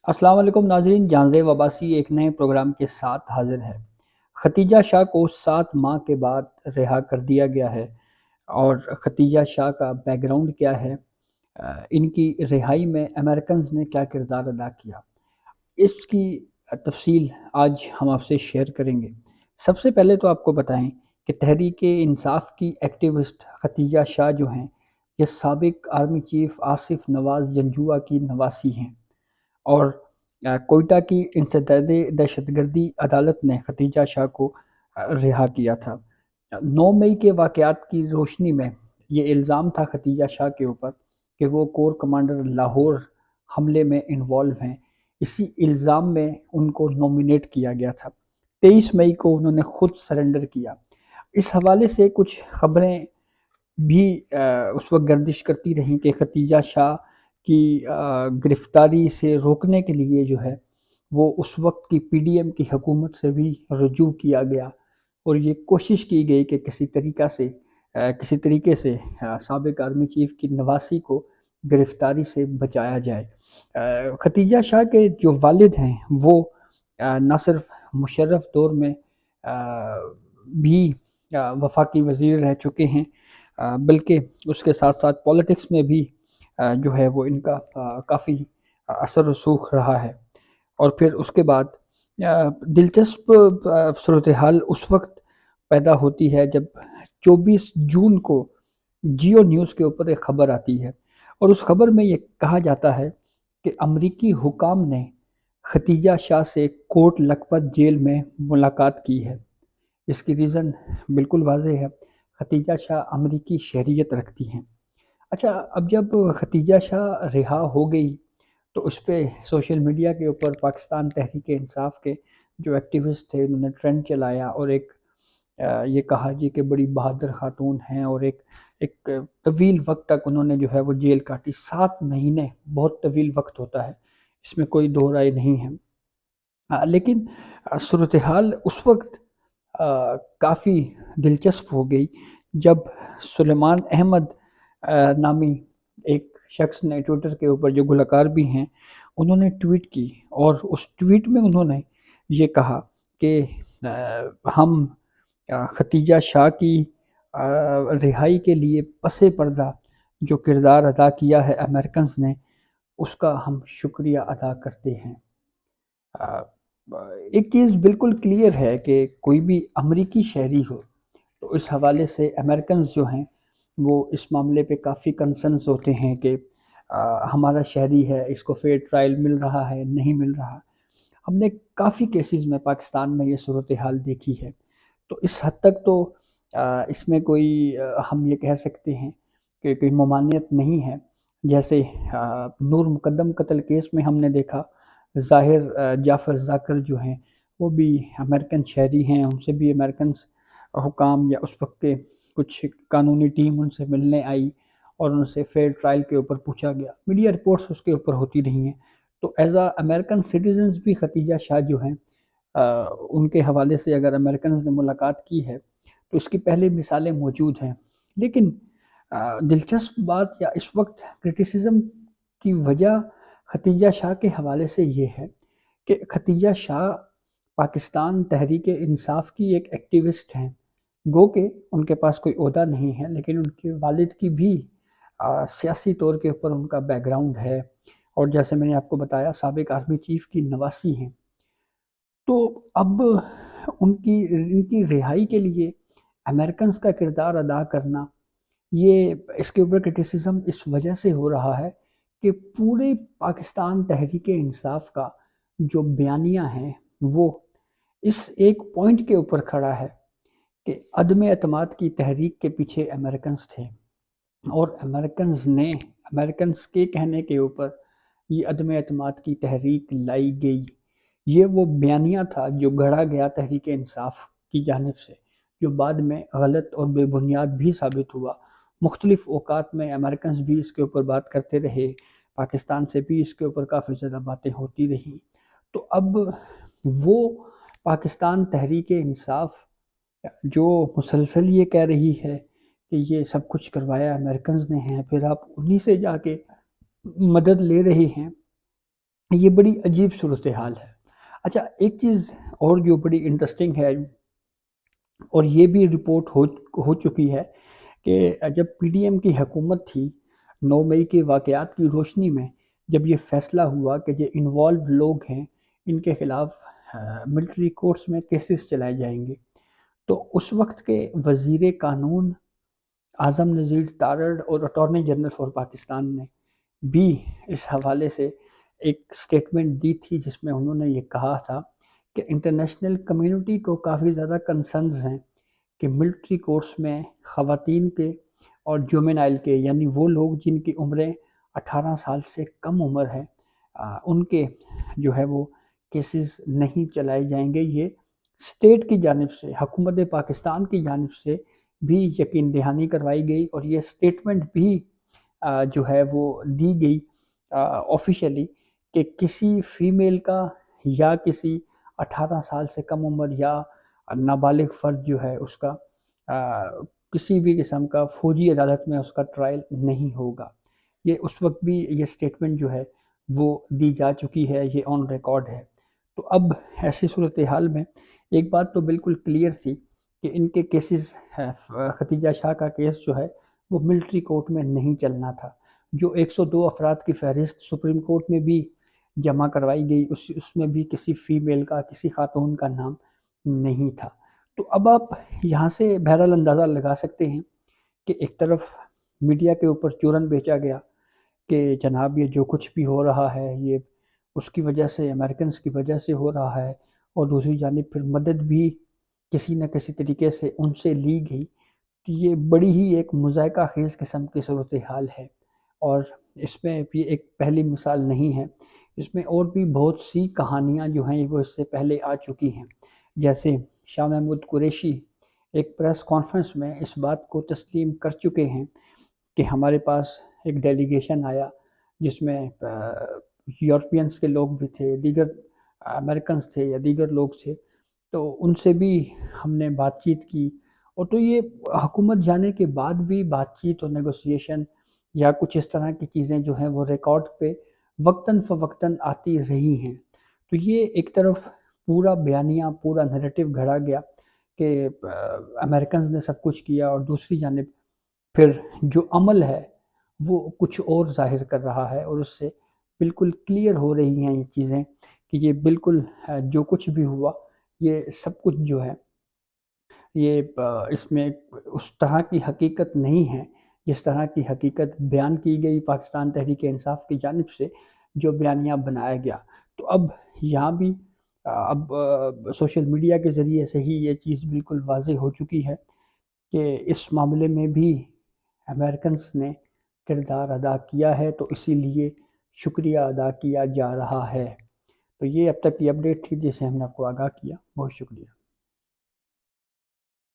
अस्सलाम वालेकुम नाज़रीन, जानज़ेब अब्बासी एक नए प्रोग्राम के साथ हाज़िर है। खतीजा शाह को 7 माह के बाद रिहा कर दिया गया है और खतीजा शाह का बैकग्राउंड क्या है, इनकी रिहाई में अमेरिकन्स ने क्या किरदार अदा किया, इसकी तफ़सील आज हम आपसे शेयर करेंगे। सबसे पहले तो आपको बताएँ कि तहरीक-ए-इंसाफ़ की एक्टिविस्ट खतीजा शाह जो हैं, ये साबिक़ आर्मी चीफ़ आसिफ़ नवाज़ जंजुआ की नवासी हैं। और कोयटा की इंसदादे दहशतगर्दी अदालत ने खतीजा शाह को रिहा किया था। 9 मई के वाक़यात की रोशनी में ये इल्ज़ाम था खतीजा शाह के ऊपर कि वो कोर कमांडर लाहौर हमले में इन्वॉल्व हैं। इसी इल्ज़ाम में उनको नॉमिनेट किया गया था। 23 मई को उन्होंने खुद सरेंडर किया। इस हवाले से कुछ खबरें भी उस वक़्त गर्दिश करती रहीं कि खतीजा शाह की गिरफ़्तारी से रोकने के लिए जो है, वो उस वक़्त की पीडीएम की हुकूमत से भी रुजू किया गया और ये कोशिश की गई कि किसी तरीके से साबिक़ आर्मी चीफ़ की नवासी को गिरफ़्तारी से बचाया जाए। खतीजा शाह के जो वालिद हैं, वो ना सिर्फ़ मुशर्रफ दौर में भी वफ़ाकी वज़ीर रह चुके हैं, बल्कि उसके साथ-साथ पॉलिटिक्स में भी जो है वो इनका काफ़ी असर रसूख रहा है। और फिर उसके बाद दिलचस्प सूरत-ए-हाल उस वक़्त पैदा होती है जब 24 जून को जियो न्यूज़ के ऊपर एक खबर आती है और उस खबर में ये कहा जाता है कि अमरीकी हुकाम ने खतीजा शाह से कोट लखपत जेल में मुलाकात की है। इसकी रीज़न बिल्कुल वाज़ेह है, खतीजा शाह अमरीकी शहरियत रखती हैं। अच्छा, अब जब खतीजा शाह रिहा हो गई, तो उस पे सोशल मीडिया के ऊपर पाकिस्तान तहरीक-ए-इंसाफ़ के जो एक्टिविस्ट थे, उन्होंने ट्रेंड चलाया और ये कहा जी कि बड़ी बहादुर खातून हैं और एक एक तवील वक़्त तक उन्होंने जो है वो जेल काटी। 7 महीने बहुत तवील वक़्त होता है, इसमें कोई दो राय नहीं है। लेकिन सूरत-ए-हाल उस वक़्त काफ़ी दिलचस्प हो गई जब सुलेमान अहमद नामी एक शख्स ने ट्विटर के ऊपर, जो गुलकार भी हैं, उन्होंने ट्वीट की और उस ट्वीट में उन्होंने ये कहा कि हम खतीजा शाह की रिहाई के लिए पसे पर्दा जो किरदार अदा किया है अमेरिकन्स ने, उसका हम शुक्रिया अदा करते हैं। अ, एक चीज़ बिल्कुल क्लियर है कि कोई भी अमरीकी शहरी हो, तो इस हवाले से अमेरिकन्स जो हैं, वो इस मामले पे काफ़ी कंसर्न्स होते हैं कि हमारा शहरी है, इसको फेयर ट्रायल मिल रहा है, नहीं मिल रहा। हमने काफ़ी केसेज़ में पाकिस्तान में ये सूरत-ए-हाल देखी है। तो इस हद तक तो इसमें कोई हम ये कह सकते हैं कि कोई ममानियत नहीं है। जैसे नूर मुकद्दम कत्ल केस में हमने देखा, ज़ाहिर जाफ़र ज़ाकिर जो हैं, वो भी अमेरिकन शहरी हैं, उनसे भी अमेरिकन्स हुकाम या उस वक़्त के कुछ कानूनी टीम उनसे मिलने आई और उनसे फेयर ट्रायल के ऊपर पूछा गया। मीडिया रिपोर्ट्स उसके ऊपर होती रही हैं। तो एज़ अमेरिकन सिटीज़न्स भी खतीजा शाह जो हैं, उनके हवाले से अगर अमेरिकन्स ने मुलाकात की है, तो इसकी पहले मिसालें मौजूद हैं। लेकिन दिलचस्प बात या इस वक़्त क्रिटिसिज़्म की वजह खतीजा शाह के हवाले से ये है कि खतीजा शाह पाकिस्तान तहरीक-ए-इंसाफ़ की एक एक्टिविस्ट हैं। गो के उनके पास कोई ओहदा नहीं है, लेकिन उनके वालिद की भी सियासी तौर के ऊपर उनका बैकग्राउंड है और जैसे मैंने आपको बताया, साबिक़ आर्मी चीफ़ की नवासी हैं। तो अब उनकी इनकी रिहाई के लिए अमेरिकन्स का किरदार अदा करना, ये इसके ऊपर क्रिटिसिज़्म इस वजह से हो रहा है कि पूरे पाकिस्तान तहरीक-ए-इंसाफ़ का जो बयानिया है, वो इस एक पॉइंट के ऊपर खड़ा है कि अदम-ए-एतमाद की तहरीक के पीछे अमेरिकन्स थे और अमेरिकन्स के कहने के ऊपर ये अदम-ए-एतमाद की तहरीक लाई गई। ये वो बयानिया था जो गढ़ा गया तहरीक-ए-इंसाफ़ की जानिब से, जो बाद में गलत और बेबुनियाद भी साबित हुआ। मुख्तलिफ़ औक़ात में अमेरिकन्स भी इसके ऊपर बात करते रहे, पाकिस्तान से भी इसके ऊपर काफ़ी ज़्यादा बातें होती रहीं। तो अब वो पाकिस्तान तहरीक-ए-इंसाफ़ जो मुसलसल ये कह रही है कि ये सब कुछ करवाया अमेरिकन्स ने हैं, फिर आप उन्हीं से जाके मदद ले रहे हैं। یہ بڑی عجیب صورتحال ہے۔ اچھا، ایک چیز اور جو بڑی انٹرسٹنگ ہے، اور یہ بھی رپورٹ ہو چکی ہے کہ جب پی ڈی ایم کی حکومت تھی، 9 مئی کے واقعات کی روشنی میں جب یہ فیصلہ ہوا کہ جو انوالو لوگ ہیں ان کے خلاف ملٹری کورٹس میں کیسز چلائے جائیں گے، تو اس وقت کے وزیر قانون اعظم نذیر تارڑ اور اٹارنی جنرل فار پاکستان نے بھی اس حوالے سے ایک سٹیٹمنٹ دی تھی، جس میں انہوں نے یہ کہا تھا کہ انٹرنیشنل کمیونٹی کو کافی زیادہ کنسرنز ہیں کہ ملٹری کورٹس میں خواتین کے اور جومینائل کے، یعنی وہ لوگ جن کی عمریں 18 سال سے کم عمر ہے، ان کے جو ہے وہ کیسز نہیں چلائے جائیں گے۔ یہ اسٹیٹ کی جانب سے، حکومت پاکستان کی جانب سے بھی یقین دہانی کروائی گئی، اور یہ اسٹیٹمنٹ بھی جو ہے وہ دی گئی آفیشیلی کہ کسی فیمیل کا یا کسی 18 سال سے کم عمر یا نابالغ فرد جو ہے اس کا کسی بھی قسم کا فوجی عدالت میں اس کا ٹرائل نہیں ہوگا۔ یہ اس وقت بھی یہ سٹیٹمنٹ جو ہے وہ دی جا چکی ہے، یہ آن ریکارڈ ہے۔ تو اب ایسی صورتحال میں ایک بات تو بالکل کلیئر تھی کہ ان کے کیسز، ختیجہ شاہ کا کیس جو ہے وہ ملٹری کورٹ میں نہیں چلنا تھا۔ جو 102 افراد کی فہرست سپریم کورٹ میں بھی جمع کروائی گئی، اس میں بھی کسی فیمیل کا، کسی خاتون کا نام نہیں تھا۔ تو اب آپ یہاں سے بہرحال اندازہ لگا سکتے ہیں کہ ایک طرف میڈیا کے اوپر چورن بیچا گیا کہ جناب یہ جو کچھ بھی ہو رہا ہے یہ اس کی وجہ سے، امریکنز کی وجہ سے ہو رہا ہے، اور دوسری جانب پھر مدد بھی کسی نہ کسی طریقے سے ان سے لی گئی۔ تو یہ بڑی ہی ایک مضحکہ خیز قسم کی صورتحال ہے، اور اس میں بھی ایک پہلی مثال نہیں ہے، اس میں اور بھی بہت سی کہانیاں جو ہیں وہ اس سے پہلے آ چکی ہیں۔ جیسے شاہ محمود قریشی ایک پریس کانفرنس میں اس بات کو تسلیم کر چکے ہیں کہ ہمارے پاس ایک ڈیلیگیشن آیا جس میں یورپینس کے لوگ بھی تھے، دیگر امریکنز تھے یا دیگر لوگ تھے، تو ان سے بھی ہم نے بات چیت کی، اور تو یہ حکومت جانے کے بعد بھی بات چیت اور نیگوسیشن یا کچھ اس طرح کی چیزیں جو ہیں وہ ریکارڈ پہ وقتاً فوقتاً آتی رہی ہیں۔ تو یہ ایک طرف پورا بیانیہ، پورا نیریٹو گھڑا گیا کہ امریکنز نے سب کچھ کیا، اور دوسری جانب پھر جو عمل ہے وہ کچھ اور ظاہر کر رہا ہے، اور اس سے بالکل کلیئر ہو رہی ہیں یہ چیزیں کہ یہ بالکل جو کچھ بھی ہوا یہ سب کچھ جو ہے یہ اس میں اس طرح کی حقیقت نہیں ہے جس طرح کی حقیقت بیان کی گئی پاکستان تحریک انصاف کی جانب سے، جو بیانیہ بنایا گیا۔ تو اب یہاں بھی اب سوشل میڈیا کے ذریعے سے ہی یہ چیز بالکل واضح ہو چکی ہے کہ اس معاملے میں بھی امریکنز نے کردار ادا کیا ہے، تو اسی لیے شکریہ ادا کیا جا رہا ہے۔ تو یہ اب تک کی اپڈیٹ تھی جسے ہم نے آپ کو آگاہ کیا۔ بہت شکریہ۔